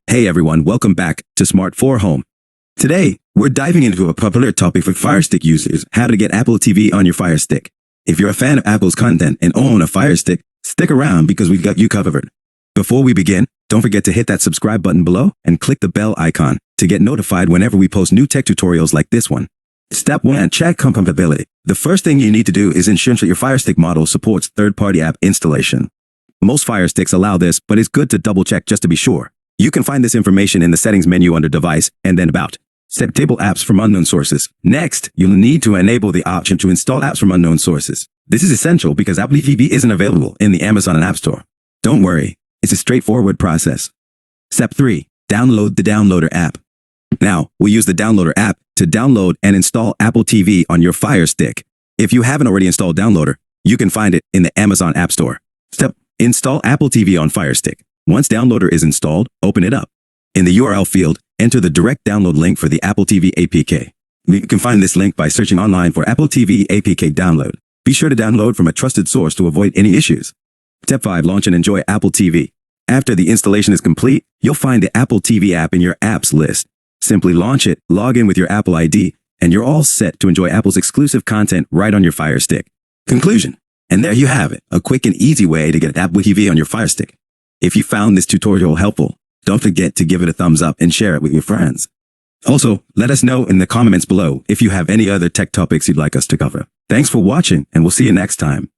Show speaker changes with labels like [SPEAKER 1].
[SPEAKER 1] Hey everyone, welcome back to Smart 4 Home. Today, we're diving into a popular topic for firestick users, how to get Apple TV on your firestick. If you're a fan of Apple's content and own a firestick, stick around because we've got you covered. Before we begin, don't forget to hit that subscribe button below and click the bell icon to get notified whenever we post new tech tutorials like this one. Step 1. Check compatibility. The first thing you need to do is ensure that your firestick model supports third-party app installation. Most firesticks allow this, but it's good to double-check just to be sure. You can find this information in the settings menu under device and then about. Step table apps from unknown sources. Next, you'll need to enable the option to install apps from unknown sources. This is essential because Apple TV isn't available in the Amazon App Store. Don't worry, it's a straightforward process. Step 3. Download the Downloader app. Now, we use the Downloader app to download and install Apple TV on your firestick. If you haven't already installed Downloader, you can find it in the Amazon App Store. Step: install Apple TV on firestick. Once Downloader is installed, open it up. In the URL field, enter the direct download link for the Apple TV APK. You can find this link by searching online for Apple TV APK download. Be sure to download from a trusted source to avoid any issues. Step 5. Launch and enjoy Apple TV. After the installation is complete, you'll find the Apple TV app in your apps list. Simply launch it, log in with your Apple ID, and you're all set to enjoy Apple's exclusive content right on your firestick. Conclusion. And there you have it, a quick and easy way to get Apple TV on your firestick. If you found this tutorial helpful, don't forget to give it a thumbs up and share it with your friends. Also, let us know in the comments below if you have any other tech topics you'd like us to cover. Thanks for watching, and we'll see you next time.